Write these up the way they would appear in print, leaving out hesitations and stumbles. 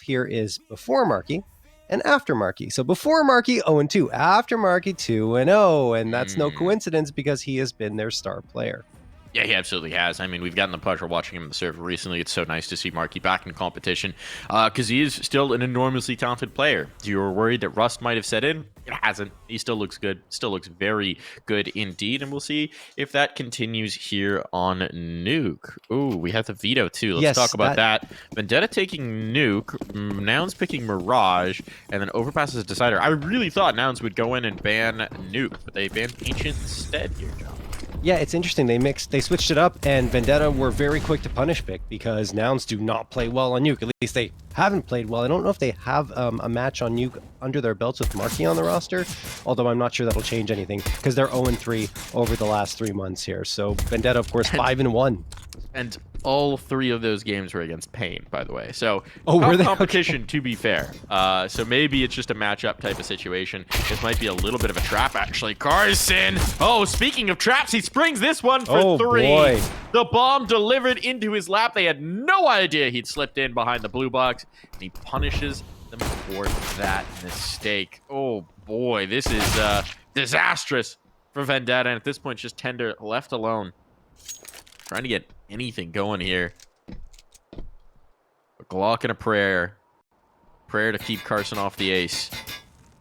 Here is before Marky and after Marky. So before Marky, 0-2. After Marky, 2-0. And that's no coincidence because he has been their star player. Yeah, he absolutely has. I mean, we've gotten the pleasure of watching him in the server recently. It's so nice to see Marky back in competition because he is still an enormously talented player. You were worried that rust might have set in. It hasn't. He still looks good. Still looks very good indeed. And we'll see if that continues here on Nuke. Ooh, we have the veto too. Let's talk about that. Vendetta taking Nuke. Nouns picking Mirage. And then Overpass is a decider. I really thought Nouns would go in and ban Nuke, but they banned Ancient instead here, John. Yeah, it's interesting. They switched it up, and Vendetta were very quick to punish pick because Nouns do not play well on Nuke. At least they haven't played well. I don't know if they have a match on Nuke under their belts with Marky on the roster, although I'm not sure that'll change anything because they're 0-3 over the last 3 months here. So Vendetta, of course, 5-1. And all 3 of those games were against Pain, by the way. So were they? Competition, okay. To be fair. So maybe it's just a matchup type of situation. This might be a little bit of a trap, actually. Carson! Oh, speaking of traps, he springs this one for 3. Boy. The bomb delivered into his lap. They had no idea he'd slipped in behind the blue box. And he punishes them for that mistake. Oh, boy. This is disastrous for Vendetta. And at this point, just Tender left alone. Trying to get anything going here. A Glock and a prayer. Prayer to keep Carson off the ace.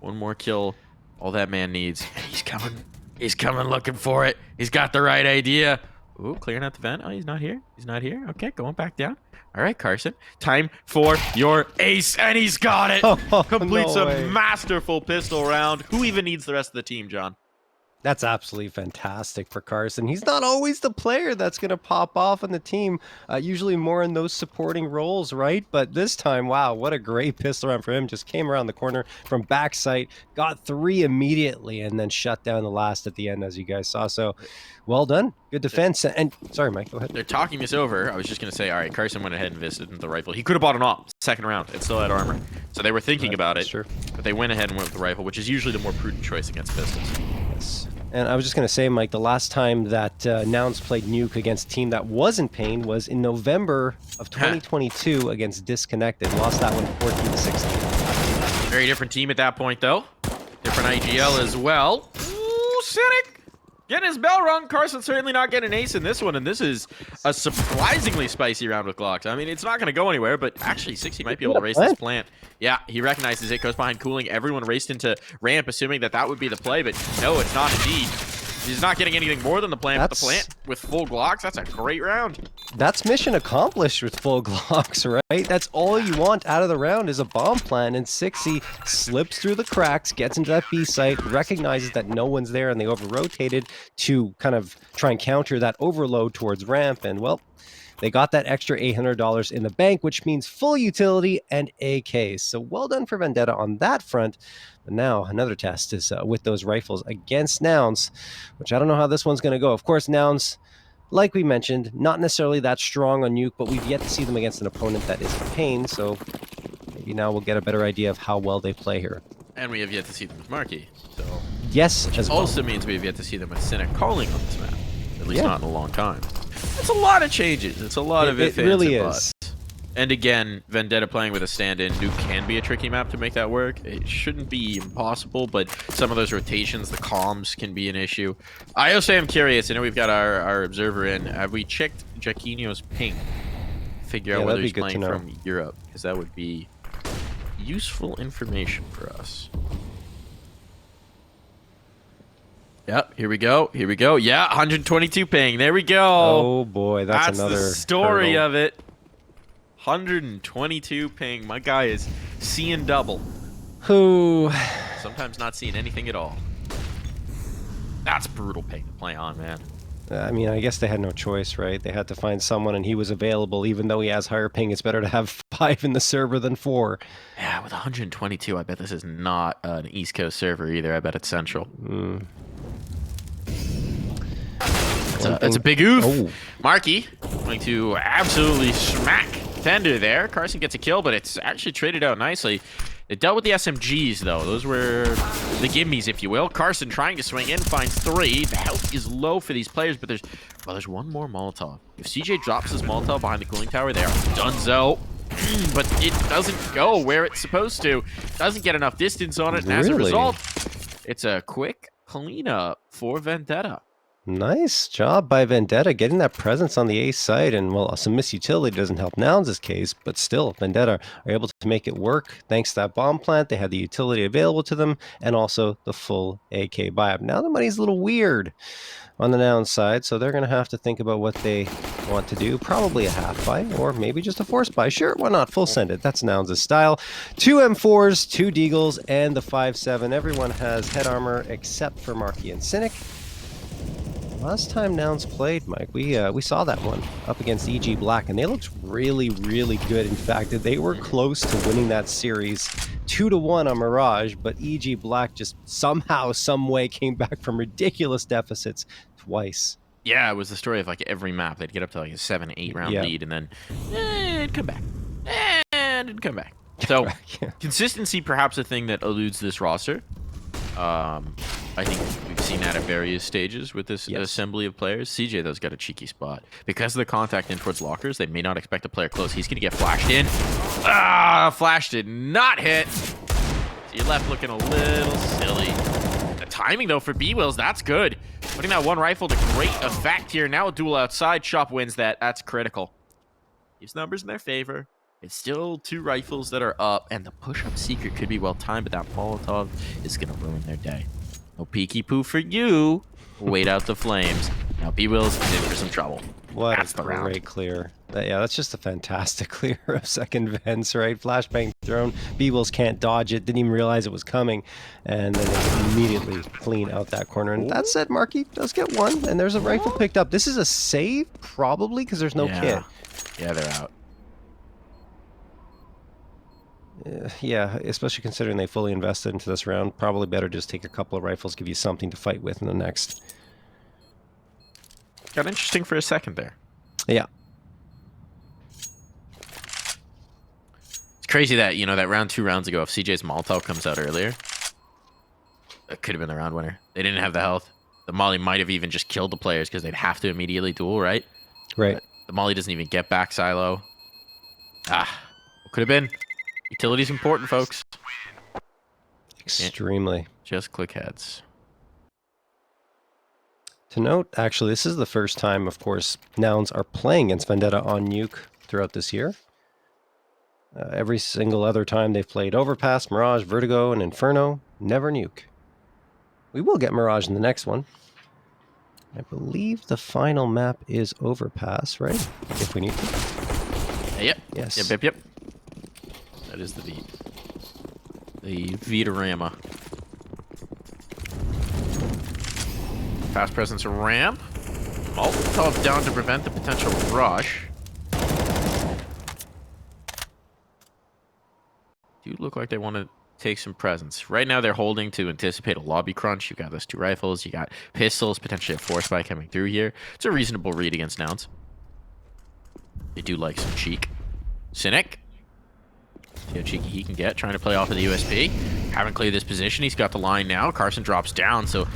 One more kill. All that man needs. And he's coming. He's coming looking for it. He's got the right idea. Ooh, clearing out the vent. Oh, he's not here. He's not here. Okay, going back down. All right, Carson. Time for your ace. And he's got it. Completes a masterful pistol round. Who even needs the rest of the team, John? That's absolutely fantastic for Carson. He's not always the player that's going to pop off on the team, usually more in those supporting roles, right? But this time, wow, what a great pistol round for him. Just came around the corner from backside, got 3 immediately, and then shut down the last at the end, as you guys saw. So, well done. Good defense. And sorry, Mike, go ahead. They're talking this over. I was just going to say, all right, Carson went ahead and visited the rifle. He could have bought an op second round. It still had armor. So they were thinking about it. Sure. But they went ahead and went with the rifle, which is usually the more prudent choice against pistols. Yes. And I was just going to say, Mike, the last time that Nouns played Nuke against a team that wasn't Pain was in November of 2022 against Disconnected. Lost that one 14-16. Very different team at that point, though. Different IGL as well. Ooh, Cynic! Getting his bell rung. Carson certainly not getting an ace in this one, and this is a surprisingly spicy round with Glocks. I mean, it's not going to go anywhere, but actually, 60 might be able to race this plant. Yeah, he recognizes it, goes behind cooling. Everyone raced into ramp, assuming that that would be the play, but no, it's not indeed. He's not getting anything more than the plant, but the plant with full Glocks, that's a great round. That's mission accomplished with full Glocks, right? That's all you want out of the round is a bomb plant, and 60 slips through the cracks, gets into that B site, recognizes that no one's there, and they over-rotated to kind of try and counter that overload towards ramp, and well, they got that extra $800 in the bank, which means full utility and AKs. So well done for Vendetta on that front. But now another test is with those rifles against Nouns, which I don't know how this one's going to go. Of course, Nouns, like we mentioned, not necessarily that strong on Nuke, but we've yet to see them against an opponent that is Pain. So maybe now we'll get a better idea of how well they play here. And we have yet to see them with Marky. So yes, which also means we have yet to see them with Cynic calling on this map. At least not in a long time. It's a lot of changes. It's a lot of ifs, it really and is. buts. And again, Vendetta playing with a stand-in, Nuke can be a tricky map to make that work. It shouldn't be impossible, but some of those rotations, the comms can be an issue. I also am curious. I know we've got our observer in. Have we checked Jaquinho's ping? Figure out whether he's playing from Europe, because that would be useful information for us. Yep, here we go. Here we go. Yeah, 122 ping. There we go. Oh boy, that's another the story hurdle of it. 122 ping. My guy is seeing double. Who? Sometimes not seeing anything at all. That's brutal ping to play on, man. I mean, I guess they had no choice, right? They had to find someone, and he was available. Even though he has higher ping, it's better to have 5 in the server than 4. Yeah, with 122, I bet this is not an East Coast server either. I bet it's Central. That's a big oof. Oh. Marky going to absolutely smack Tender there. Carson gets a kill, but it's actually traded out nicely. They dealt with the SMGs, though. Those were the gimmies, if you will. Carson trying to swing in, finds 3. The health is low for these players, but there's one more Molotov. If CJ drops his Molotov behind the cooling tower, they are donezo. but it doesn't go where it's supposed to. Doesn't get enough distance on it, and as a Really? result, it's a quick cleanup for Vendetta. Nice job by Vendetta getting that presence on the A site, and well, some misutility doesn't help Nouns' case, but still, Vendetta are able to make it work thanks to that bomb plant. They had the utility available to them, and also the full AK buy-up. Now the money's a little weird on the Nouns side, so they're going to have to think about what they want to do. Probably a half buy, or maybe just a force buy. Sure, why not? Full send it. That's Nouns' style. 2 M4s, 2 Deagles, and the 5.7. Everyone has head armor except for Marky and Cynic. Last time Nouns played, Mike, we saw that one up against EG Black, and they looked really, really good. In fact, they were close to winning that series 2-1 on Mirage, but EG Black just somehow, some way came back from ridiculous deficits twice. Yeah, it was the story of like every map. They'd get up to like a 7-8 round lead, and then it'd come back. And it'd come back. So, consistency perhaps a thing that eludes this roster. I think we've seen that at various stages with this assembly of players. CJ, though, has got a cheeky spot. Because of the contact in towards lockers, they may not expect a player close. He's going to get flashed in. Flash did not hit. So you're left looking a little silly. The timing, though, for B-Wills, that's good. Putting that one rifle to great effect here. Now a duel outside. Shop wins that. That's critical. These numbers in their favor. It's still 2 rifles that are up, and the push-up secret could be well-timed, but that Molotov is going to ruin their day. No peeky poo for you. Wait out the flames. Now B-Wills is in for some trouble. What That's a great clear. That's just a fantastic clear of second vents, right? Flashbang thrown. B-Wills can't dodge it. Didn't even realize it was coming. And then they immediately clean out that corner. And that said, Marky does get one. And there's a rifle picked up. This is a save, probably, because there's no kit. Yeah, they're out. Yeah, especially considering they fully invested into this round. Probably better just take a couple of rifles, give you something to fight with in the next. Got interesting for a second there. Yeah. It's crazy that, that round 2 rounds ago, if CJ's Molotov comes out earlier, that could have been the round winner. They didn't have the health. The Molly might have even just killed the players because they'd have to immediately duel, right? Right. But the Molly doesn't even get back silo. What could have been? Utility's important, folks. Extremely. Just click heads. To note, actually, this is the first time, of course, Nouns are playing against Vendetta on Nuke throughout this year. Every single other time they've played Overpass, Mirage, Vertigo, and Inferno, never Nuke. We will get Mirage in the next one. I believe the final map is Overpass, right? If we need to. Yep. Yes. Yep. That is the beat. The Vitarama. Fast presence ramp. Molotov down to prevent the potential rush. Do look like they want to take some presence. Right now they're holding to anticipate a lobby crunch. You got those 2 rifles. You got pistols, potentially a force buy coming through here. It's a reasonable read against Nouns. They do like some cheek. Cynic. See how cheeky he can get, trying to play off of the USP. Haven't cleared this position. He's got the line now. Carson drops down, so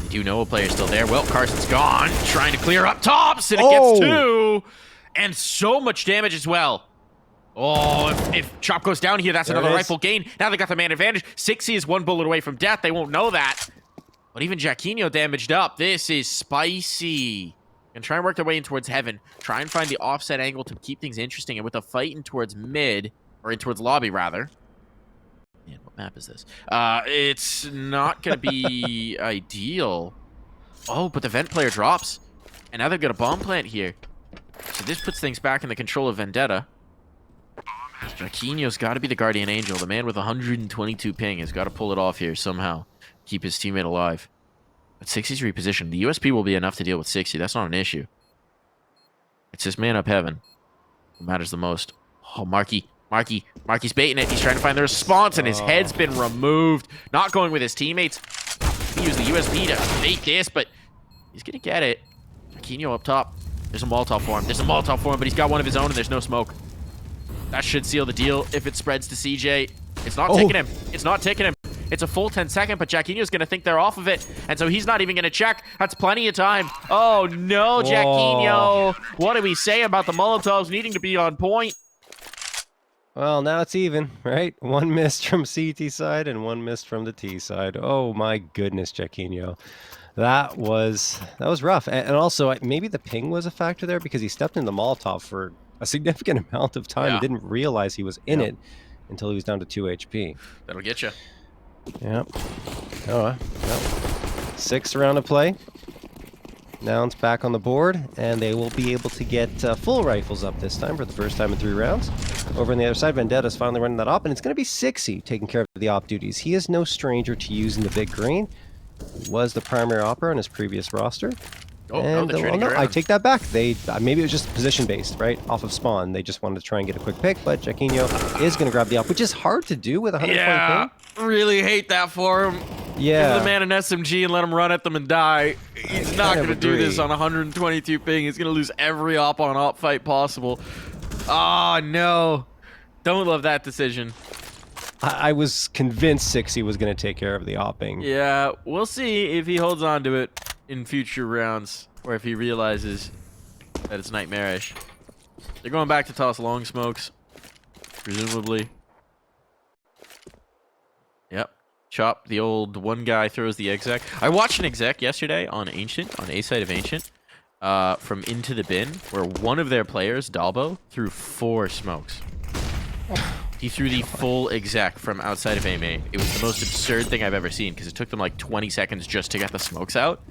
you do know a player's still there. Well, Carson's gone. Trying to clear up top. Cynic gets 2. And so much damage as well. Oh, if Chop goes down here, that's another rifle gain. Now they got the man advantage. 60 is 1 bullet away from death. They won't know that. But even Jaquinho damaged up. This is spicy. And try and work their way in towards heaven. Try and find the offset angle to keep things interesting. And with a fight in towards mid, or in towards lobby, rather. Man, what map is this? It's not going to be ideal. Oh, but the vent player drops. And now they've got a bomb plant here. So this puts things back in the control of Vendetta. Jaquinho's got to be the guardian angel. The man with 122 ping has got to pull it off here somehow. Keep his teammate alive. But 60's repositioned. The USP will be enough to deal with 60. That's not an issue. It's this man up heaven who matters the most. Oh, Marky's baiting it. He's trying to find the response, and his head's been removed. Not going with his teammates. He used the USP to bait this, but he's going to get it. Jaquinho up top. There's a Molotov for him. But he's got one of his own, and there's no smoke. That should seal the deal if it spreads to CJ. It's not taking him. It's not taking him. It's a full 10 second, but Jaquinho's going to think they're off of it. And so he's not even going to check. That's plenty of time. Oh, no, Jaquinho. What do we say about the Molotovs needing to be on point? Well, now it's even, right? One missed from CT side and one missed from the T side. Oh my goodness, Jaquinho. That was rough. And also, maybe the ping was a factor there because he stepped in the Molotov for a significant amount of time and Yeah. didn't realize he was in it until he was down to 2 HP. That'll get you. Yep. Oh, well. 6th round of play. Nouns back on the board, and they will be able to get full rifles up this time for the first time in 3 rounds. Over on the other side, Vendetta's finally running that op, and it's going to be Sixy taking care of the op duties. He is no stranger to using the big green. He was the primary opera on his previous roster. Oh, and, no, they're trading around. I take that back. They maybe it was just position-based, right? Off of spawn. They just wanted to try and get a quick pick, but Jaquinho is going to grab the op, which is hard to do with 120 ping. Really hate that for him. Yeah. Give the man an SMG and let him run at them and die. He's not going to do this on 122 ping. He's going to lose every op on op fight possible. Oh, no. Don't love that decision. I was convinced Sixy was going to take care of the opping. Yeah, we'll see if he holds on to it in future rounds or if he realizes that it's nightmarish. They're going back to toss long smokes, presumably. Yep. Chop, the old one guy throws the exec. I watched an exec yesterday on Ancient, on A side of Ancient, from Into the Bin, where one of their players, Dalbo, threw 4 smokes. He threw the full exec from outside of A main. It was the most absurd thing I've ever seen because it took them like 20 seconds just to get the smokes out.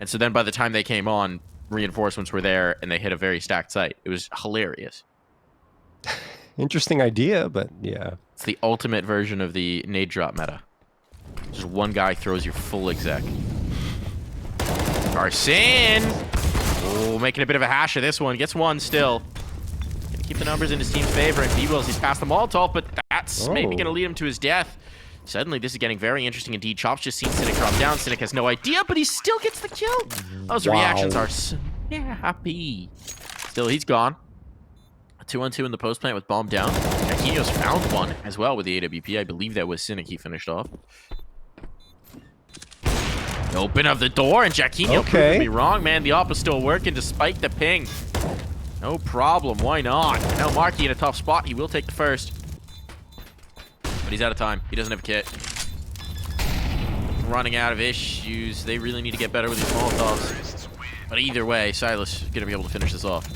And so then by the time they came on, reinforcements were there and they hit a very stacked site. It was hilarious. Interesting idea, but yeah. It's the ultimate version of the nade drop meta. Just one guy throws your full exec. Carson! Oh, making a bit of a hash of this one. Gets one still. Gonna keep the numbers in his team's favor. And D-Wills, he's past the Molotov, but that's maybe gonna lead him to his death. Suddenly, this is getting very interesting indeed. Chop's just seen Cynic drop down. Cynic has no idea, but he still gets the kill. Those reactions are snappy. Still, he's gone. A 2-on-2 in the post plant with bomb down. Jaquinho's found one as well with the AWP. I believe that was Cynic he finished off. Open of the door, and Jaquinho proved me wrong, man. The op is still working despite the ping. No problem. Why not? Now Marky in a tough spot. He will take the first. But he's out of time. He doesn't have a kit. Running out of issues. They really need to get better with these Molotovs. But either way, Silas is going to be able to finish this off.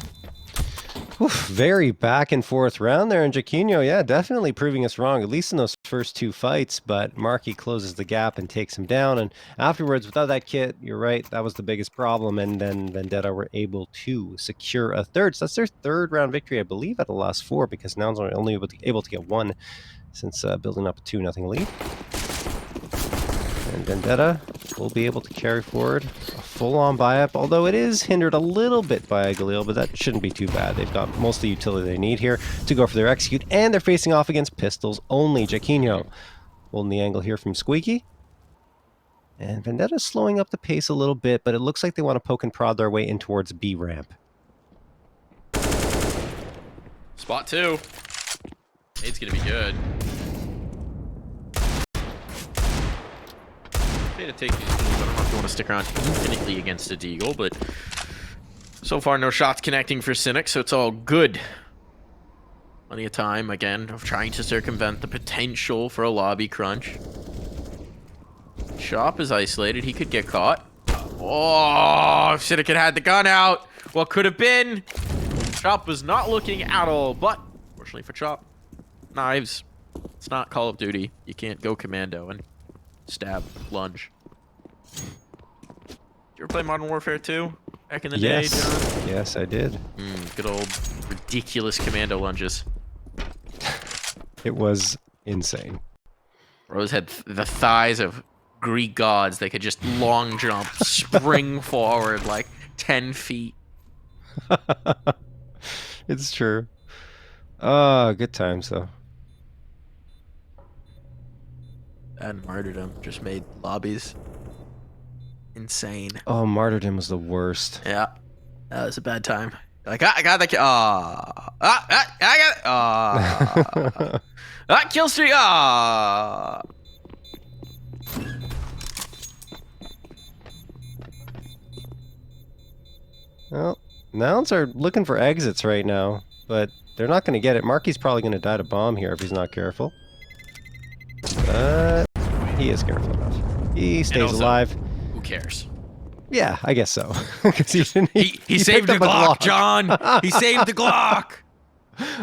Oof, very back and forth round there, and Jaquinho, yeah, definitely proving us wrong, at least in those first 2 fights, but Marky closes the gap and takes him down, and afterwards, without that kit, you're right, that was the biggest problem, and then Vendetta were able to secure a 3rd, so that's their 3rd round victory, I believe, at the last 4, because Nouns are only able to get 1 since building up a 2-0 lead. And Vendetta will be able to carry forward a full-on buy-up, although it is hindered a little bit by Galil, but that shouldn't be too bad. They've got most of the utility they need here to go for their execute, and they're facing off against pistols only. Jaquinho holding the angle here from Squeaky. And Vendetta's slowing up the pace a little bit, but it looks like they want to poke and prod their way in towards B ramp. Spot 2. It's going to be good. To take these moves. I don't know if you want to stick around infinitely against a Deagle, but so far no shots connecting for Cynic, so it's all good. Plenty of time, again, of trying to circumvent the potential for a lobby crunch. Chop is isolated. He could get caught. Oh, if Cynic had the gun out, what could have been? Chop was not looking at all, but fortunately for Chop, knives. It's not Call of Duty. You can't go commando and stab, lunge. Did you ever play Modern Warfare 2 back in the day, John? Yes, I did. Good old ridiculous commando lunges. It was insane. Rose had the thighs of Greek gods. They could just long jump, spring forward like 10 feet. It's true. Good times, though. And Martyrdom just made lobbies insane. Oh, Martyrdom was the worst. Yeah, that was a bad time. Like, I got the kill. I got it. Kill streak. Well, Nouns are looking for exits right now, but They're not going to get it. Marky's probably going to die to bomb here if he's not careful. But he is careful enough. He stays also, alive. Who cares? Yeah, I guess so. He saved the Glock, John. He saved the Glock.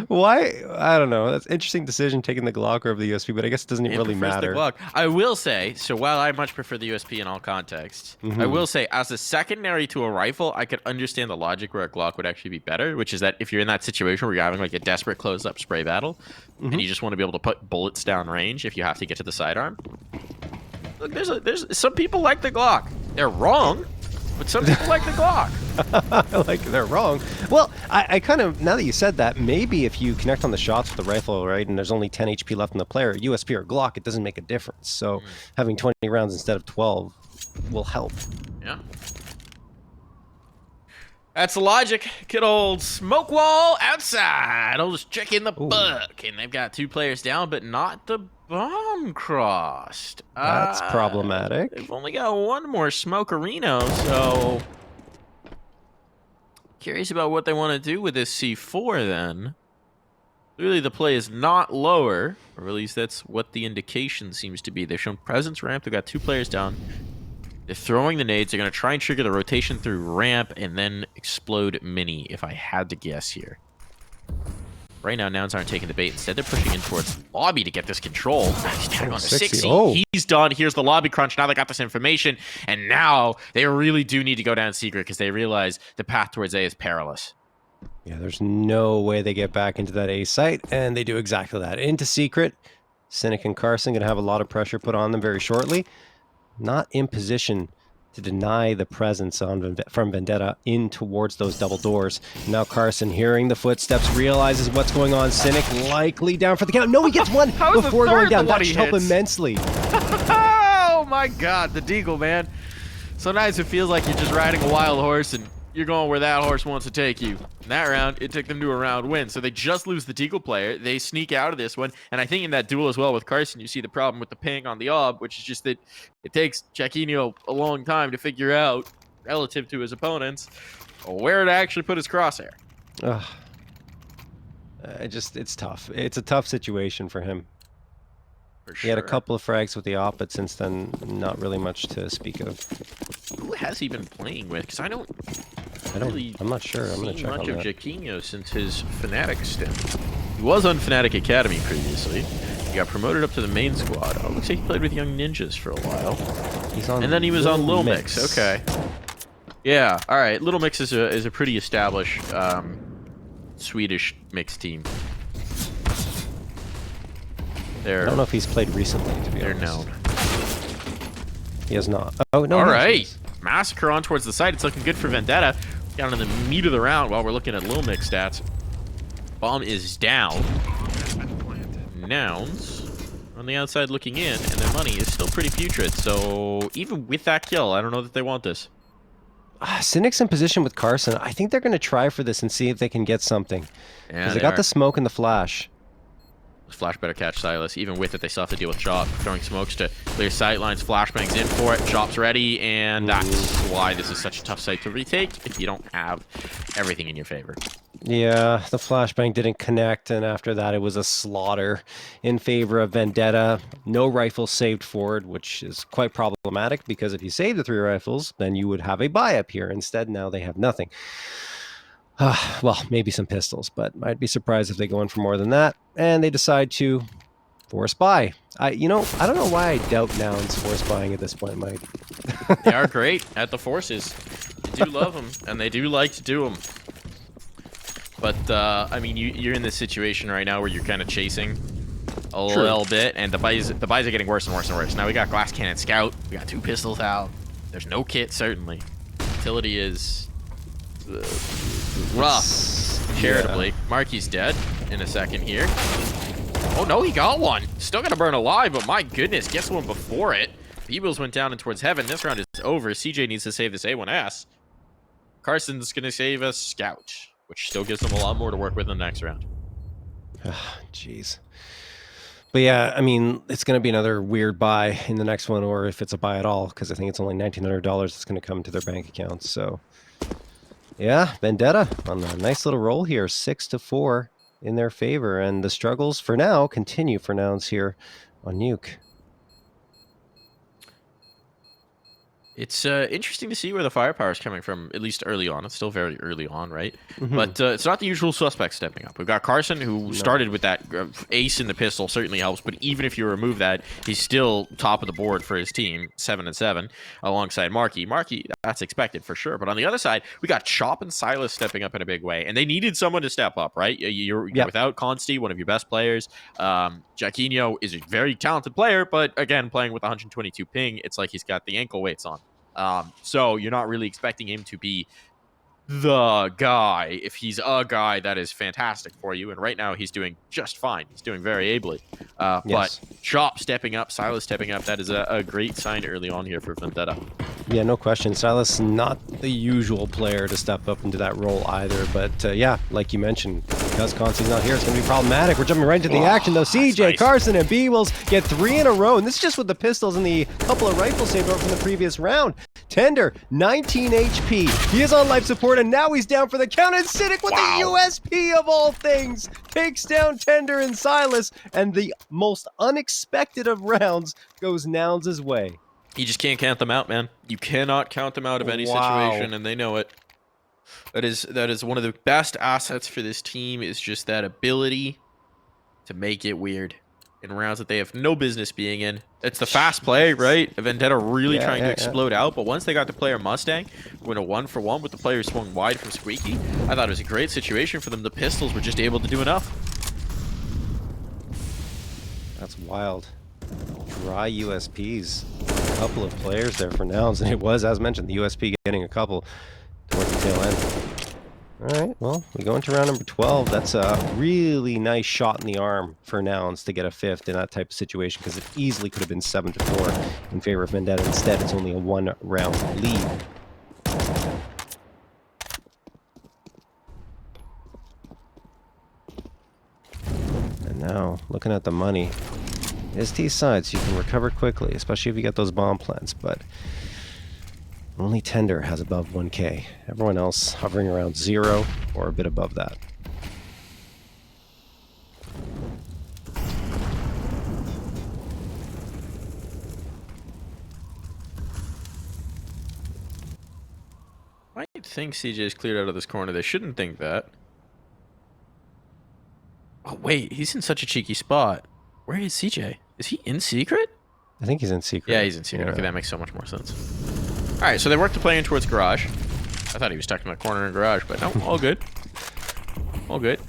Why? I don't know. That's an interesting decision taking the Glock over the USP, but I guess it doesn't really matter. The Glock. I will say, so while I much prefer the USP in all contexts, I will say as a secondary to a rifle, I could understand the logic where a Glock would actually be better, which is that if you're in that situation where you're having like a desperate close-up spray battle, and you just want to be able to put bullets down range if you have to get to the sidearm. Look, there's some people like the Glock. They're wrong. But some people like the Glock. Like, they're wrong. Well, I kind of, now that you said that, maybe if you connect on the shots with the rifle, right, and there's only 10 HP left in the player, USP or Glock, it doesn't make a difference. So having 20 rounds instead of 12 will help. Yeah. That's the logic. Good old smoke wall outside. I'll just check in the book. And they've got 2 players down, but not the bomb crossed. That's problematic. They've only got 1 more smokerino, so curious about what they want to do with this C4 then. Clearly the play is not lower, or at least that's what the indication seems to be. They've shown presence ramp. They've got 2 players down. They're throwing the nades. They're going to try and trigger the rotation through ramp and then explode mini, if I had to guess here. Right now, Nouns aren't taking the bait. Instead, they're pushing in towards lobby to get this control. He's down on 60. Oh. He's done. Here's the lobby crunch. Now they got this information. And now they really do need to go down secret because they realize the path towards A is perilous. Yeah, there's no way they get back into that A site, and they do exactly that. Into secret. Cynic and Carson going to have a lot of pressure put on them very shortly. Not in position to deny the presence from Vendetta in towards those double doors. Now Carson, hearing the footsteps, realizes what's going on. Cynic likely down for the count. No, he gets one before going down. That should help immensely. Oh my God, the Deagle, man. Sometimes it feels like you're just riding a wild horse and you're going where that horse wants to take you. In that round, it took them to a round win. So they just lose the Deagle player. They sneak out of this one. And I think in that duel as well with Carson, you see the problem with the ping on the ob, which is just that it takes Chaquinho a long time to figure out, relative to his opponents, where to actually put his crosshair. It's tough. It's a tough situation for him. For sure. He had a couple of frags with the op, but since then, not really much to speak of. Who has he been playing with? Because I don't really I'm not sure. I'm going to check on much that. of Jaquinho since his Fnatic stint. He was on Fnatic Academy previously. He got promoted up to the main squad. Oh, looks like he played with Young Ninjas for a while. He's on and then he was on Lil Mix. Mix. Okay. Yeah. All right. Little Mix is a pretty established Swedish mix team. I don't know if he's played recently, to be honest. They're known. He has not. Oh, no. All right. Massacre on towards the side. It's looking good for Vendetta. Down in the meat of the round while we're looking at Lil Mix stats. Bomb is down. Nouns on the outside looking in, and their money is still pretty putrid. So even with that kill, I don't know that they want this. Cynic's in position with Carson. I think they're going to try for this and see if they can get something. Yeah, Because they got the smoke and the flash. Flash better catch Silas. Even with it, they still have to deal with Chop. Throwing smokes to clear sight lines. Flashbang's in for it. Chop's ready, and that's why this is such a tough site to retake if you don't have everything in your favor. Yeah, the flashbang didn't connect, and after that it was a slaughter in favor of Vendetta. No rifles saved forward, which is quite problematic, because if you save the 3 rifles, then you would have a buy up here. Instead, now they have nothing. Well, maybe some pistols, but I'd be surprised if they go in for more than that. And they decide to force buy. I don't know why I doubt Nouns force buying at this point, Mike. They are great at the forces. They do love them, and they do like to do them. But, I mean, you're in this situation right now where you're kind of chasing a little bit, and the buys are getting worse and worse and worse. Now we got Glass Cannon Scout. We got 2 pistols out. There's no kit, certainly. Utility is rough, charitably. Yeah. Marky's dead in a second here. Oh, no, he got one. Still going to burn alive, but my goodness, gets one before it. Beebles went down and towards heaven. This round is over. CJ needs to save this A1S. Carson's going to save a Scout, which still gives them a lot more to work with in the next round. Jeez. But yeah, I mean, it's going to be another weird buy in the next one, or if it's a buy at all, because I think it's only $1,900 that's going to come to their bank accounts. So, yeah, Vendetta on a nice little roll here, 6-4. in their favor, and the struggles for now continue for Nouns here on Nuke. It's interesting to see where the firepower is coming from, at least early on. It's still very early on, right? Mhm. But it's not the usual suspects stepping up. We've got Carson, who started with that ace in the pistol, certainly helps. But even if you remove that, he's still top of the board for his team, 7-7, alongside Marky. Marky, that's expected for sure. But on the other side, we got Chop and Silas stepping up in a big way. And they needed someone to step up, right? You're without Consti, one of your best players. Jaquinho is a very talented player, but again, playing with 122 ping, it's like he's got the ankle weights on. So you're not really expecting him to be the guy. If he's a guy, that is fantastic for you. And right now he's doing just fine. He's doing very ably. Yes. But Chop stepping up, Silas stepping up, that is a great sign early on here for Vendetta. Yeah, no question. Silas not the usual player to step up into that role either. But yeah, like you mentioned, because Consti's not here, it's going to be problematic. We're jumping right into the action, though. CJ, nice. Carson, and B-Wills get 3 in a row. And this is just with the pistols and the couple of rifles saved over from the previous round. Tender, 19 HP. He is on life support, and now he's down for the count. And Cynic with the USP of all things takes down Tender and Silas. And the most unexpected of rounds goes Nouns' way. You just can't count them out, man. You cannot count them out of any situation, and they know it. That is one of the best assets for this team, is just that ability to make it weird in rounds that they have no business being in. It's the fast play, right? Vendetta really trying to explode out, but once they got the player Mustang, went a 1-for-1 with the player swung wide from Squeaky, I thought it was a great situation for them. The pistols were just able to do enough. That's wild. Dry USPs. A couple of players there for Nouns, and it was, as mentioned, the USP getting a couple towards the tail end. All right, well, we go into round number 12. That's a really nice shot in the arm for Nouns to get a 5th in that type of situation, because it easily could have been 7-4 in favor of Vendetta. Instead, it's only a 1-round lead. And now, looking at the money, it's T sides, so you can recover quickly, especially if you get those bomb plants, but only Tender has above 1K. Everyone else hovering around 0 or a bit above that. I think CJ's cleared out of this corner. They shouldn't think that. Oh, wait, he's in such a cheeky spot. Where is CJ? Is he in secret? I think he's in secret. Yeah, he's in secret. Yeah. Okay, that makes so much more sense. All right, so they worked the play in towards garage. I thought he was tucked in the corner in garage, but no, all good. All good.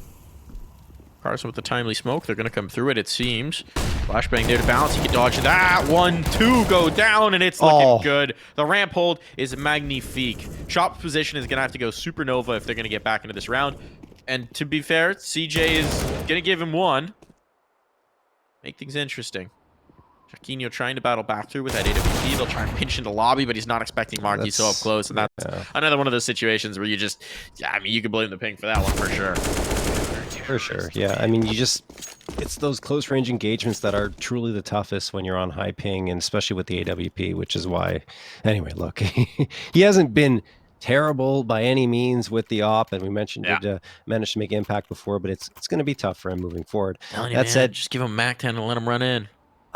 Carson with the timely smoke. They're going to come through it seems. Flashbang there to bounce. He can dodge that. 1-2 go down, and it's looking good. The ramp hold is magnifique. Chop's position is going to have to go supernova if they're going to get back into this round. And to be fair, CJ is going to give him 1. Make things interesting. Jaquinho trying to battle back through with that AWP. They'll try and pinch into lobby, but he's not expecting Marky so up close. And that's another one of those situations where you just, I mean, you can blame the ping for that one for sure. For sure, yeah. I mean, it's those close range engagements that are truly the toughest when you're on high ping, and especially with the AWP, which is why, anyway, look, he hasn't been terrible by any means with the op, and we mentioned did manage to make impact before, but it's going to be tough for him moving forward. That said, just give him Mac 10 and let him run in.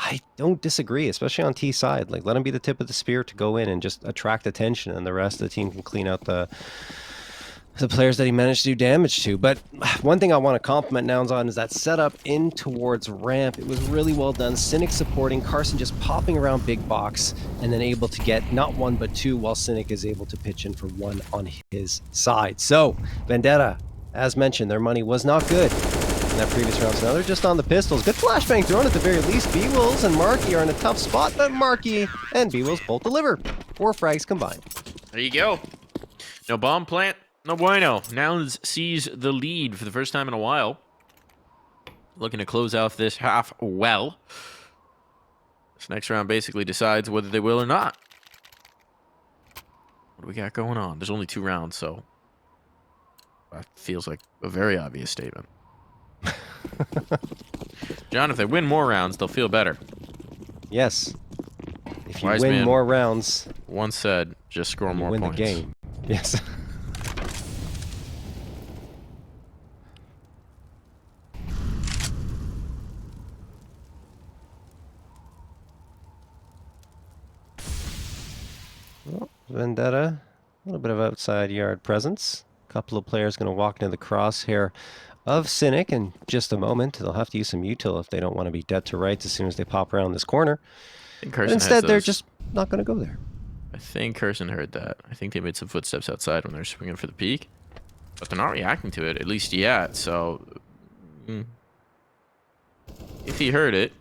I don't disagree, especially on T side. Like, let him be the tip of the spear to go in and just attract attention, and the rest of the team can clean out the players that he managed to do damage to. But one thing I want to compliment Nouns on is that setup in towards ramp. It was really well done. Cynic supporting, Carson just popping around big box, and then able to get not 1 but 2, while Cynic is able to pitch in for 1 on his side. So Vendetta, as mentioned, their money was not good in that previous round, so now they're just on the pistols. Good flashbang thrown at the very least. B-Wills and Marky are in a tough spot, but Marky and B-Wills both deliver. 4 frags combined. There you go. No bomb plant, no bueno. Nouns sees the lead for the first time in a while. Looking to close out this half well. This next round basically decides whether they will or not. What do we got going on? There's only 2 rounds, so that feels like a very obvious statement. John, if they win more rounds, they'll feel better. Yes. If you Wise win man more rounds, once said, just score more win points. the game. Yes. Vendetta. A little bit of outside yard presence. A couple of players going to walk into the crosshair of Cynic in just a moment. They'll have to use some util if they don't want to be dead to rights as soon as they pop around this corner. think But Carson has instead, they're those. just not going to go there. I think Carson heard that. I think they made some footsteps outside when they're swinging for the peak. But they're not reacting to it, at least yet, so... If he heard it,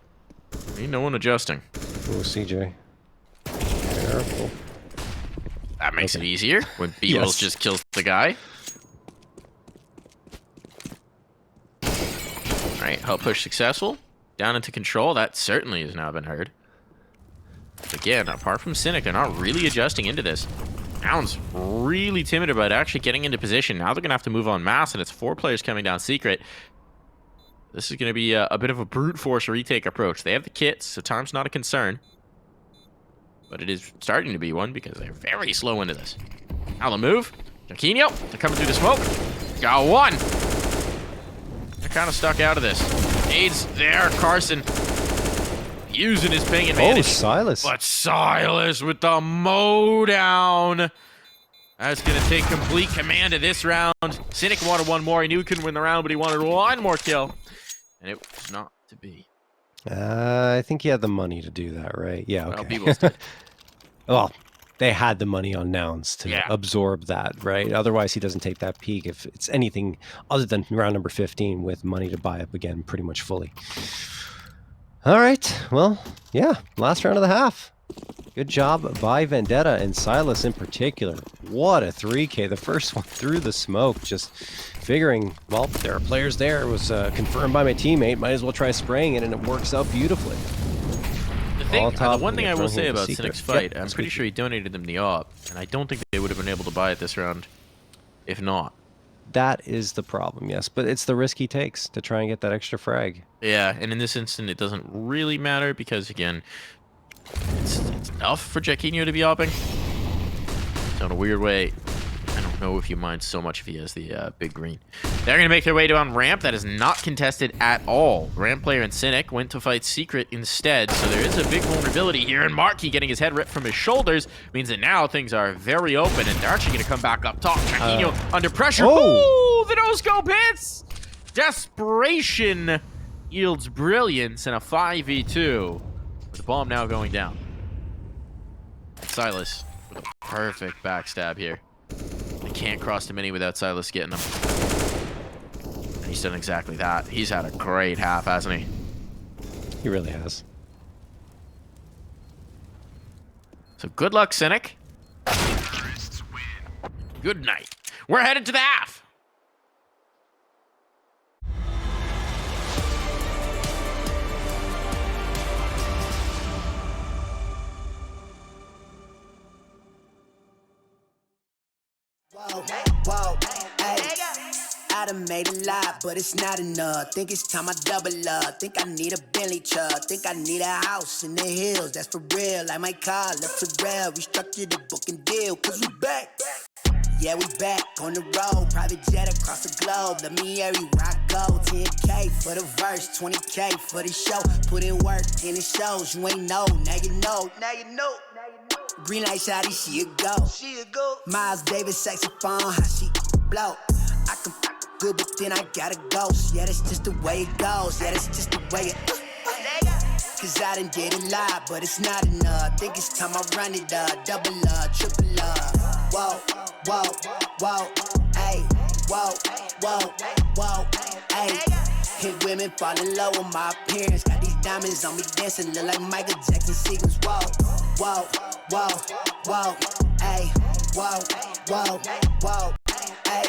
ain't no one adjusting. Oh, CJ. Careful. That makes it easier when B-Wills just kills the guy. Alright, help push successful. Down into control. That certainly has now been heard. Again, apart from Cynic, they're not really adjusting into this. Nouns really timid about actually getting into position. Now they're going to have to move on mass, and it's 4 players coming down secret. This is going to be a bit of a brute force retake approach. They have the kits, so time's not a concern. But it is starting to be one because they're very slow into this. Now the move. Jaquinho, they're coming through the smoke. Got one. They're kind of stuck out of this. Aids there, Carson. Using his ping advantage. Oh, Silas. But Silas with the mow down. That's going to take complete command of this round. Cynic wanted one more. He knew he couldn't win the round, but he wanted one more kill. And it was not to be. I think he had the money to do that, right? Yeah, Well, okay. people did. Well, they had the money on Nouns to Yeah. absorb that, right? Otherwise, he doesn't take that peak if it's anything other than round number 15 with money to buy up again pretty much fully. All right. Well, yeah, last round of the half. Good job by Vendetta and Silas in particular. What a 3K. The first one through the smoke, just figuring, well, there are players there. It was confirmed by my teammate. Might as well try spraying it, and it works out beautifully. The one thing I will say about Secret. Cynic's fight, Yep, I'm pretty sure he donated them the op, and I don't think they would have been able to buy it this round if not. That is the problem, yes. But it's the risk he takes to try and get that extra frag. Yeah, and in this instant, it doesn't really matter because, again, it's enough for Jaquinho to be opping. So in a weird way, I don't know if you mind so much if he has the big green. They're going to make their way down ramp. That is not contested at all. Ramp player and Cynic went to fight Secret instead, so there is a big vulnerability here. And Marky getting his head ripped from his shoulders means that now things are very open, and they're actually going to come back up top. Jaquinho under pressure. Oh! Ooh, the no-scope hits! Desperation yields brilliance in a 5v2. With the bomb now going down. Silas with a perfect backstab here. They can't cross the mini without Silas getting him. And he's done exactly that. He's had a great half, hasn't he? He really has. So good luck, Cynic. Good night. We're headed to the half. Whoa, hey. I done made a lot, but it's not enough. Think it's time I double up. Think I need a Bentley truck. Think I need a house in the hills. That's for real. Like my car, left for real. Restructured the booking deal, cause we back. Yeah, we back on the road. Private jet across the globe. Let me everywhere I go. 10K for the verse, 20K for the show. Put in work and it shows. You ain't know, now you know. Now you know. Green light shawty, she a go. Miles Davis saxophone, how she blow. I can good, but then I gotta go. Yeah, that's just the way it goes. Yeah, that's just the way it. Cause I done did a lot, but it's not enough. Think it's time I run it up, double up, triple up. Whoa, whoa, whoa, ayy. Whoa, whoa, whoa, ayy. Hit women fall in love with my appearance. Got these diamonds on me dancing, look like Michael Jackson sequence. Whoa, whoa, whoa, whoa, ayy. Whoa, whoa, whoa, ayy.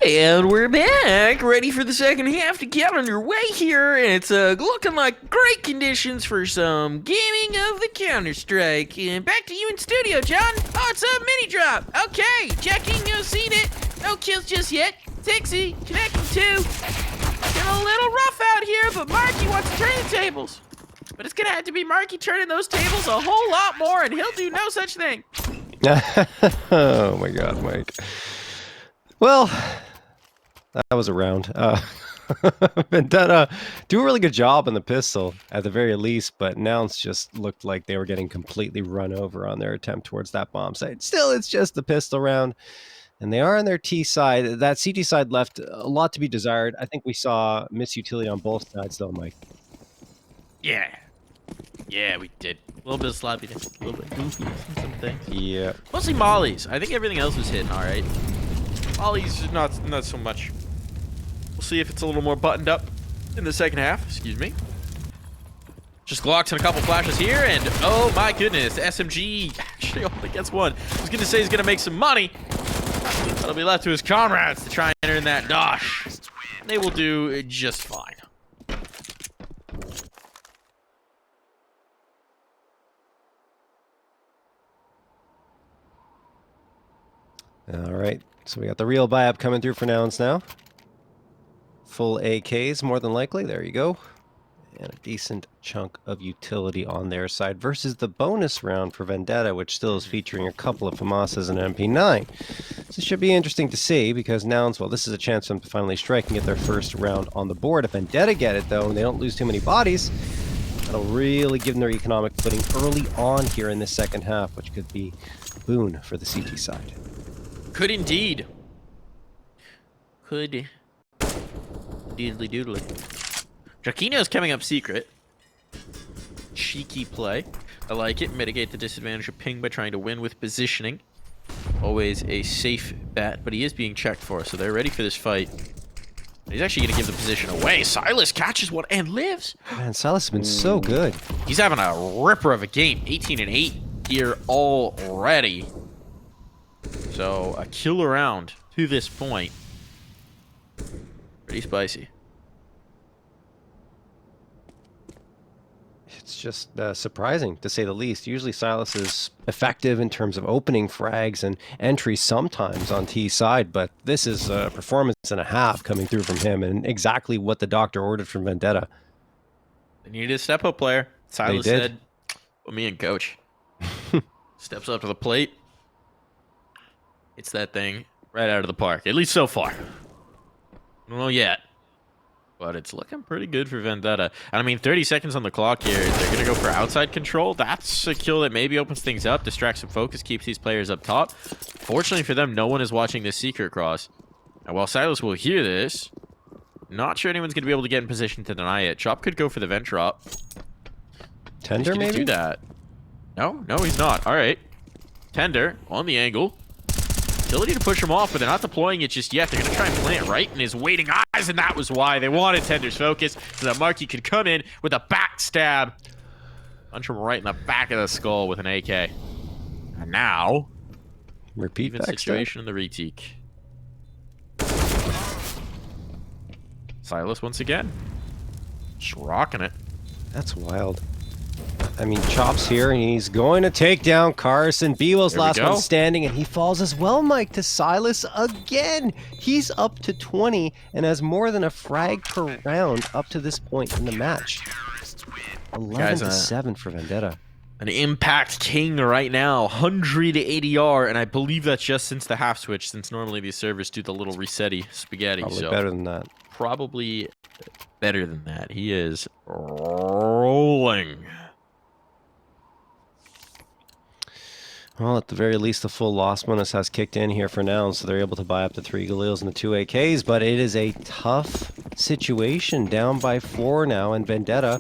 And we're back, ready for the second half to get underway here. And it's looking like great conditions for some gaming of the Counter-Strike. And back to you in studio, John. Oh, it's a mini drop. Okay, checking, no seen it. No kills just yet. Tixie, connecting to. Getting a little rough out here, but Marky wants to turn the tables. But it's gonna have to be Marky turning those tables a whole lot more, and he'll do no such thing. Oh my god, Mike. Well, that was a round. Vendetta do a really good job on the pistol, at the very least, but Nouns just looked like they were getting completely run over on their attempt towards that bomb site. Still, it's just the pistol round, and they are on their T side. That CT side left a lot to be desired. I think we saw misutility on both sides, though, Mike. Yeah. Yeah, we did. A little bit of sloppiness, a little bit goofy and some things. Yeah. Mostly mollies. I think everything else was hitting all right. Mollies, not so much. We'll see if it's a little more buttoned up in the second half. Excuse me. Just Glocks and a couple flashes here, and oh my goodness, SMG actually only gets one. I was going to say he's going to make some money. That'll be left to his comrades to try and earn that dosh. They will do just fine. All right, so we got the real buy-up coming through for Nouns now. Full AKs, more than likely. There you go. And a decent chunk of utility on their side versus the bonus round for Vendetta, which still is featuring a couple of FAMASas and an MP9. So it should be interesting to see because Nouns, well, this is a chance for them to finally strike and get their first round on the board. If Vendetta get it, though, and they don't lose too many bodies, that'll really give them their economic footing early on here in the second half, which could be a boon for the CT side. Could indeed. Could. Doodly doodly. Jaquino's coming up secret. Cheeky play. I like it. Mitigate the disadvantage of ping by trying to win with positioning. Always a safe bet, but he is being checked for, so they're ready for this fight. He's actually going to give the position away. Silas catches one and lives. Man, Silas has been so good. He's having a ripper of a game. 18 and 8 here already. So, a kill round to this point. Pretty spicy. It's just surprising, to say the least. Usually Silas is effective in terms of opening frags and entry sometimes on T side, but this is a performance and a half coming through from him, and exactly what the doctor ordered from Vendetta. They needed a step-up player. Silas said, well, me and coach. Steps up to the plate. It's that thing right out of the park, at least so far. I don't know yet, but it's looking pretty good for Vendetta. And I mean, 30 seconds on the clock here. They're going to go for outside control. That's a kill that maybe opens things up, distracts some focus, keeps these players up top. Fortunately for them, no one is watching this secret cross. And while Silas will hear this, not sure anyone's going to be able to get in position to deny it. Chop could go for the vent drop. Tender, maybe? Do that. No, he's not. All right. Tender on the angle. Ability to push him off, but they're not deploying it just yet. They're going to try and plant right in his waiting eyes, and that was why they wanted Tender's focus, so that Marky could come in with a backstab. Punch him right in the back of the skull with an AK. And now, repeat even situation in the retique. Silas once again. Just rocking it. That's wild. I mean, Chop's here, and he's going to take down Carson. B-Will's last one standing, and he falls as well, Mike, to Silas again. He's up to 20 and has more than a frag per round up to this point in the match. 11-7 for Vendetta. An impact king right now. 100 ADR, and I believe that's just since the half switch, since normally these servers do the little resetty spaghetti. Probably better than that. Probably better than that. He is rolling. Well, at the very least, the full loss bonus has kicked in here for now, so they're able to buy up the 3 Galils and the 2 AKs, but it is a tough situation, down by 4 now, and Vendetta,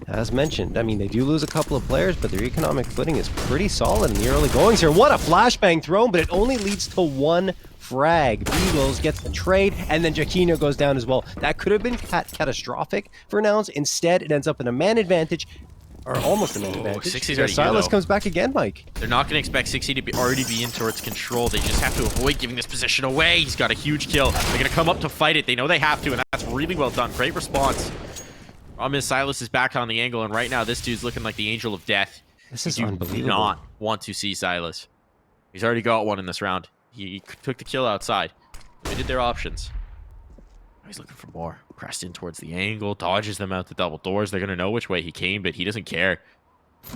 as mentioned, I mean, they do lose a couple of players, but their economic footing is pretty solid in the early goings here. What a flashbang thrown, but it only leads to 1 frag. Beagles gets the trade, and then Jaquino goes down as well. That could have been catastrophic for Nouns. Instead, it ends up in a man advantage. Or almost a main advantage. 60's Yeah, already Silas here, though. comes back again, Mike. They're not going to expect 60 to already be in towards control. They just have to avoid giving this position away. He's got a huge kill. They're going to come up to fight it. They know they have to, and that's really well done. Great response. Miss Silas is back on the angle, and right now this dude's looking like the angel of death. This is You unbelievable. do not want to see Silas. He's already got one in this round. He took the kill outside. They did their options. He's looking for more. Pressed in towards the angle, dodges them out the double doors. They're going to know which way he came, but he doesn't care.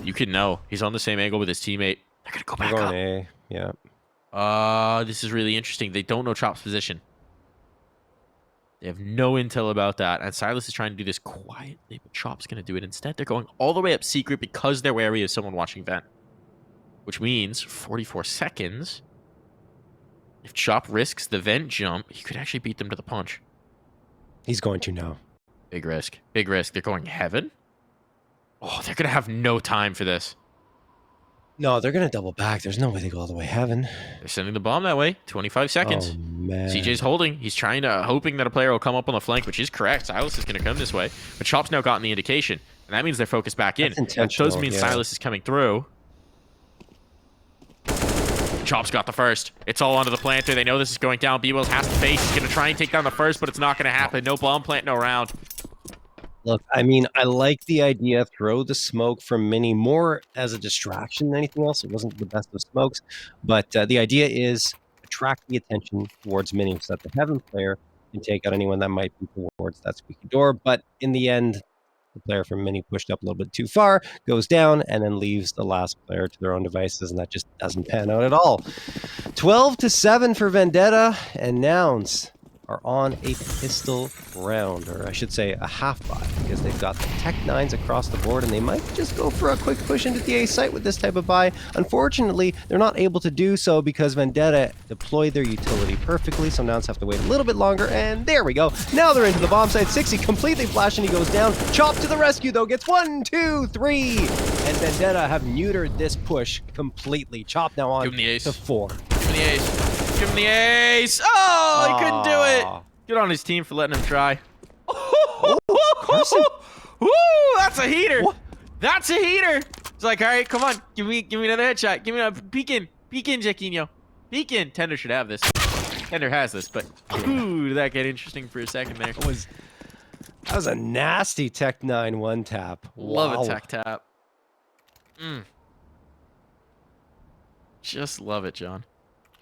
You can know. He's on the same angle with his teammate. They're going to go back We're up. going A, yeah. This is really interesting. They don't know Chop's position. They have no intel about that. And Silas is trying to do this quietly, but Chop's going to do it instead. They're going all the way up secret because they're wary of someone watching vent. Which means 44 seconds. If Chop risks the vent jump, he could actually beat them to the punch. He's going to now. Big risk. Big risk. They're going heaven? Oh, they're going to have no time for this. No, they're going to double back. There's no way they go all the way heaven. They're sending the bomb that way. 25 seconds. Oh, man. CJ's holding. He's hoping that a player will come up on the flank, which is correct. Silas is going to come this way. But Chop's now gotten the indication. And that means they're focused back in. That's intentional, That does mean yeah. Silas is coming through. Chop's got the first. It's all onto the planter. They know this is going down. B-Wells has to face. He's going to try and take down the first, but it's not going to happen. No bomb plant, no round. Look, I mean, I like the idea. Throw the smoke from Mini more as a distraction than anything else. It wasn't the best of smokes, but the idea is attract the attention towards Mini so that the Heaven player can take out anyone that might be towards that squeaky door. But in the end, the player from Mini pushed up a little bit too far, goes down, and then leaves the last player to their own devices, and that just doesn't pan out at all. 12-7 for Vendetta, and Nouns are on a pistol round, or I should say a half buy, because they've got the Tech 9s across the board, and they might just go for a quick push into the A site with this type of buy. Unfortunately, they're not able to do so because Vendetta deployed their utility perfectly, so Nouns have to wait a little bit longer, and there we go. Now they're into the bomb site. 60 completely flashed, and he goes down. Chop to the rescue, though, gets 1, 2, 3, and Vendetta have neutered this push completely. Chop now on Give him the ace. to 4. Give him the ace. Give him the ace. Oh, he couldn't do it. Good on his team for letting him try. Carson. Woo, that's a heater. What? That's a heater. It's like, all right, come on. Give me another headshot. Give me a peek in, Jaquinho. Peek in. Tender should have this. Tender has this, but ooh, did that get interesting for a second there. That was a nasty Tech 9 one tap. Love Wow. a tech tap. Just love it, John.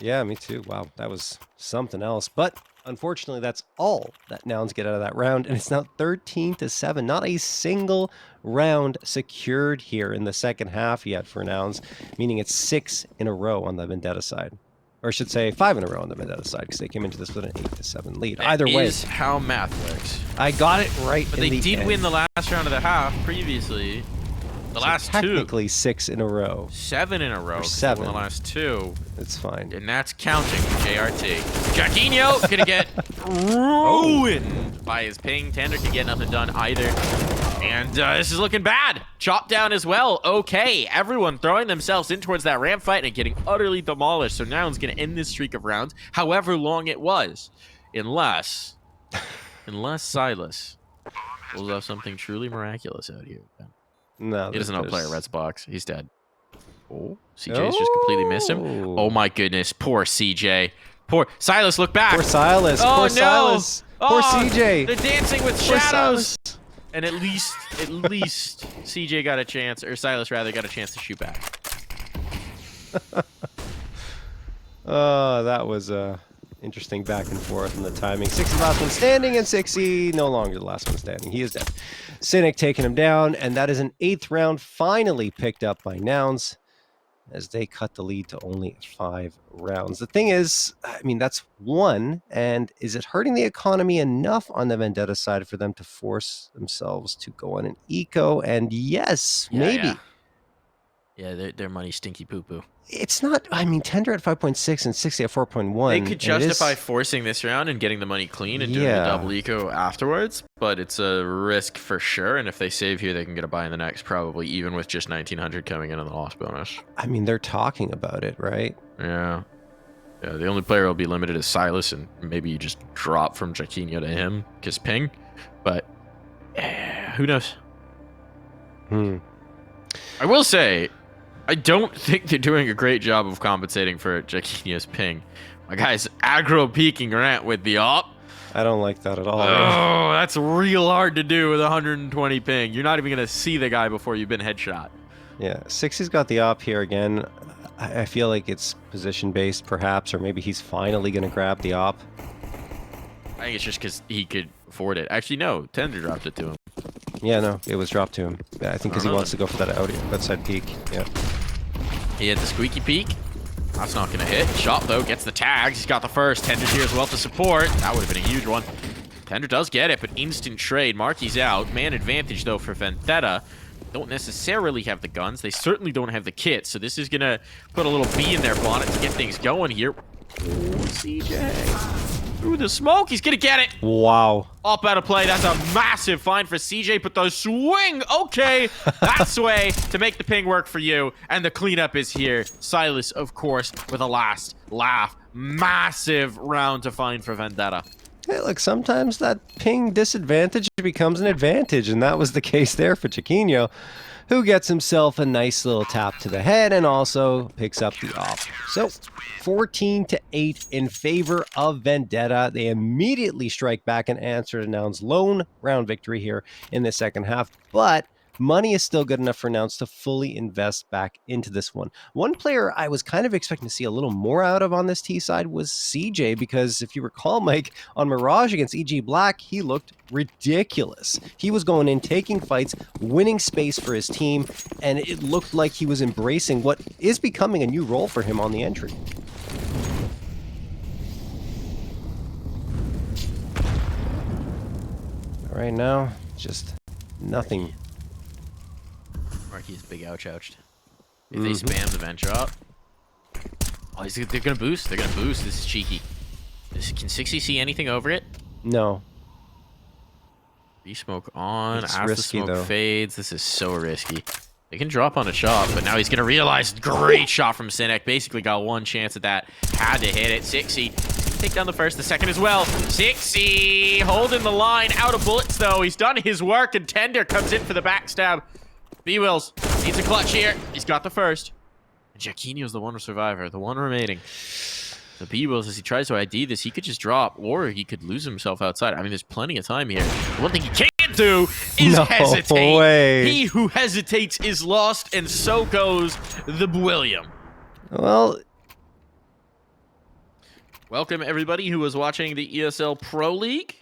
Yeah, me too. Wow, that was something else. But unfortunately, that's all that Nouns get out of that round, and it's now 13-7. Not a single round secured here in the second half yet for Nouns, meaning it's 6 in a row on the Vendetta side. Or I should say 5 in a row on the Vendetta side, because they came into this with an 8-7 lead. Either way, is how math works. I got it right. But in they the did end. win the last round of the half previously. The So last two. technically 6 in a row. 7 in a row. 'cause they won 7. the last 2. It's fine. And that's counting for JRT. Jaquinho gonna get ruined by his ping. Tender can get nothing done either. And this is looking bad. Chop down as well. Okay, everyone throwing themselves in towards that ramp fight and getting utterly demolished. So Nouns gonna end this streak of rounds, however long it was. Unless Silas pulls off something truly miraculous out here. No, He doesn't know how to play a there's- Reds box. He's dead. Oh, CJ's just completely missed him. Oh my goodness, poor CJ. Poor Silas, look back. Poor Silas. Oh Poor no. Silas. Poor Oh, CJ. They're dancing with Poor shadows. Silas. And at least CJ got a chance, or Silas rather got a chance to shoot back. Oh, that was interesting back and forth in the timing. 60 last one standing, and 60 no longer the last one standing. He is dead. Cynic taking him down, and that is an 8th round finally picked up by Nouns as they cut the lead to only 5 rounds. The thing is, I mean, that's 1, and is it hurting the economy enough on the Vendetta side for them to force themselves to go on an eco? And yes, maybe. Yeah, their money stinky poo-poo. It's not, I mean, Tender at 5.6 and 60 at 4.1. They could and it justify is- forcing this round and getting the money clean and doing Yeah. a double eco afterwards, but it's a risk for sure. And if they save here, they can get a buy in the next, probably even with just 1900 coming in on the loss bonus. I mean, they're talking about it, right? Yeah. Yeah, the only player will be limited is Silas, and maybe you just drop from Jaquinho to him, because ping. But who knows? I will say, I don't think they're doing a great job of compensating for Jaquinho's ping. My guy's aggro peeking rant with the op. I don't like that at all. Oh, that's real hard to do with 120 ping. You're not even going to see the guy before you've been headshot. Yeah, 60's got the op here again. I feel like it's position-based, perhaps, or maybe he's finally going to grab the op. I think it's just because he could afford it. Actually, no. Tender dropped it to him. Yeah, no, it was dropped to him. I think because he wants to go for that outside peek. Yeah. He had the squeaky peek. That's not going to hit. Shot, though, gets the tags. He's got the first. Tender's here as well to support. That would have been a huge one. Tender does get it, but instant trade. Marky's out. Man advantage, though, for Vendetta. Don't necessarily have the guns. They certainly don't have the kit, so this is going to put a little bee in their bonnet to get things going here. Oh, CJ. Through the smoke. He's going to get it. Wow. Up out of play. That's a massive find for CJ, but the swing. Okay. That's the way to make the ping work for you. And the cleanup is here. Silas, of course, with a last laugh. Massive round to find for Vendetta. Hey, look, sometimes that ping disadvantage becomes an advantage, and that was the case there for Jaquinho, who gets himself a nice little tap to the head and also picks up the op. So, 14-8 in favor of Vendetta. They immediately strike back and answer to Nouns' lone round victory here in the second half, but money is still good enough for Nouns to fully invest back into this one. One player I was kind of expecting to see a little more out of on this T side was CJ, because if you recall, Mike, on Mirage against EG Black, he looked ridiculous. He was going in, taking fights, winning space for his team, and it looked like he was embracing what is becoming a new role for him on the entry. Right now, just nothing. Marky's big ouched. If they spam the vent drop. Oh, they're going to boost. They're going to boost. This is cheeky. Can 60 see anything over it? No. B-smoke on. It's As risky, the smoke though. fades. This is so risky. They can drop on a shot, but now he's going to realize. Great shot from cynic. Basically got one chance at that. Had to hit it. 60. Take down the first, the second as well. 60 holding the line. Out of bullets, though. He's done his work, and Tender comes in for the backstab. B-Wills needs a clutch here. He's got the first. Jaquinho's the one survivor, the one remaining. So B-Wills, as he tries to ID this, he could just drop, or he could lose himself outside. I mean, there's plenty of time here. The one thing he can't do is hesitate. Way. He who hesitates is lost, and so goes the William. Well, welcome everybody who was watching the ESL Pro League.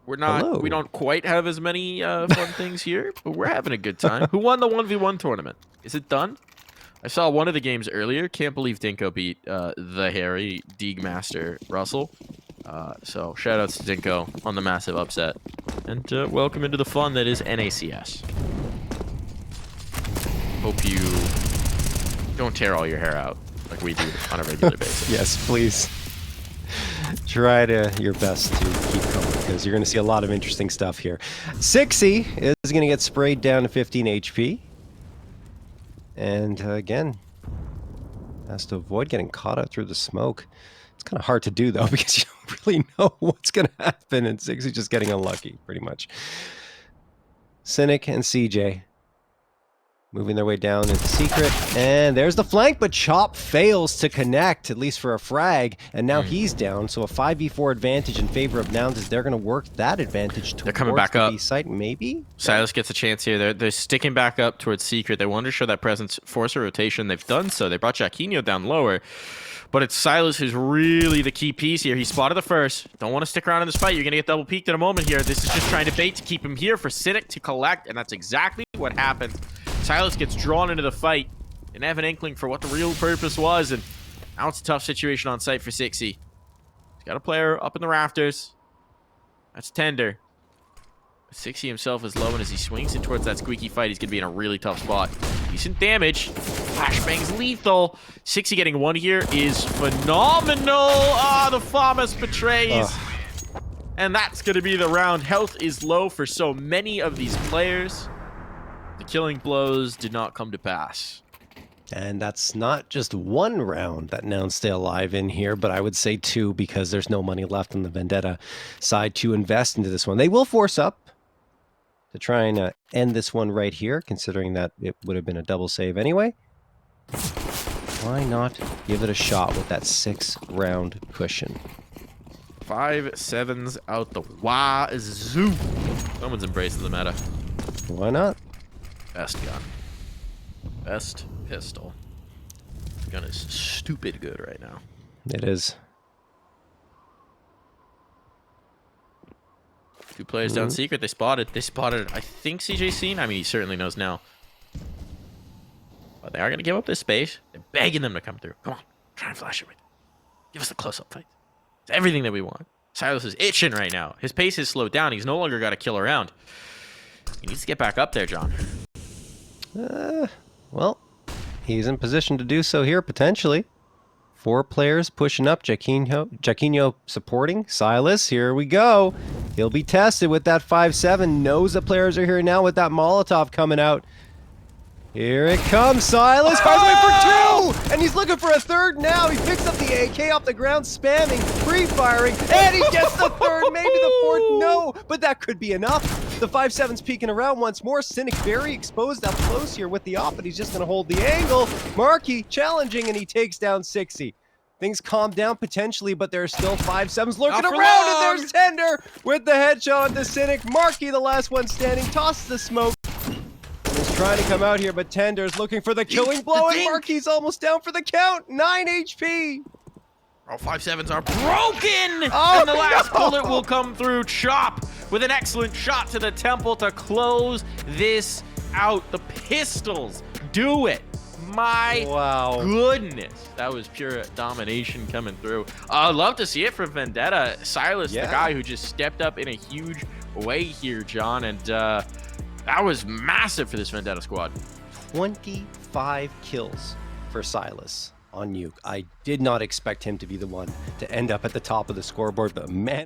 We don't quite have as many fun things here, but we're having a good time. Who won the 1v1 tournament? Is it done? I saw one of the games earlier. Can't believe Dinko beat the hairy Deeg Master Russell. So shout outs to Dinko on the massive upset. And welcome into the fun that is NACS. Hope you don't tear all your hair out like we do on a regular basis. yes, please. Try your best to keep going, because you're going to see a lot of interesting stuff here. 60 is going to get sprayed down to 15 HP. And again, has to avoid getting caught out through the smoke. It's kind of hard to do, though, because you don't really know what's going to happen, and 60 just getting unlucky, pretty much. Cynic and CJ moving their way down into secret, and there's the flank, but Chop fails to connect, at least for a frag, and now he's down, so a 5v4 advantage in favor of Nouns as they're going to work that advantage towards They're coming back the up. B site, maybe? Silas gets a chance here. They're sticking back up towards secret. They wanted to show that presence, force a rotation. They've done so. They brought Jaquinho down lower, but it's Silas who's really the key piece here. He spotted the first. Don't want to stick around in this fight. You're going to get double peeked in a moment here. This is just trying to bait to keep him here for Cynic to collect, and that's exactly what happened. Silas gets drawn into the fight. Didn't have an inkling for what the real purpose was, and now it's a tough situation on site for 60. He's got a player up in the rafters. That's Tender. 60 himself is low, and as he swings in towards that squeaky fight, he's going to be in a really tough spot. Decent damage. Flashbang's lethal. 60 getting one here is phenomenal. Ah, the Famas betrays. And that's going to be the round. Health is low for so many of these players. The killing blows did not come to pass. And that's not just one round that Nouns stay alive in here, but I would say two, because there's no money left on the Vendetta side to invest into this one. They will force up. to try and end this one right here, considering that it would have been a double save anyway. Why not give it a shot with that 6-round cushion? 5-7s out the wazoo. Someone's embracing the meta. Why not? Best gun. Best pistol. This gun is stupid good right now. It is. 2 players down secret. They spotted. I think CJ seen. I mean, he certainly knows now. But they are going to give up this space. They're begging them to come through. Come on. Try and flash it with. Give us a close-up fight. It's everything that we want. Silas is itching right now. His pace has slowed down. He's no longer got to kill around. He needs to get back up there, John. Well, he's in position to do so here, potentially. 4 players pushing up. Jaquinho supporting. Silas, here we go. He'll be tested with that 5-7. Knows the players are here now with that Molotov coming out. Here it comes, Silas. Fires away for 2! And he's looking for a third now. He picks up the AK off the ground, spamming, pre-firing, and he gets the third, maybe the fourth. No, but that could be enough. The 5-7's peeking around once more. Cynic very exposed up close here with the op, but he's just going to hold the angle. Marky challenging, and he takes down 60. Things calm down potentially, but there's still 5-7s lurking around, and there's Tender with the headshot onto Cynic. Marky, the last one standing, tosses the smoke. He's trying to come out here, but Tender's looking for the killing blow, and Marky's almost down for the count. 9 HP. All 5-7s are broken! And the last bullet will come through. Chop with an excellent shot to the temple to close this out. The pistols do it. My goodness. That was pure domination coming through. I'd love to see it from Vendetta. Silas, the guy who just stepped up in a huge way here, John. And that was massive for this Vendetta squad. 25 kills for Silas on Nuke. I did not expect him to be the one to end up at the top of the scoreboard, but man.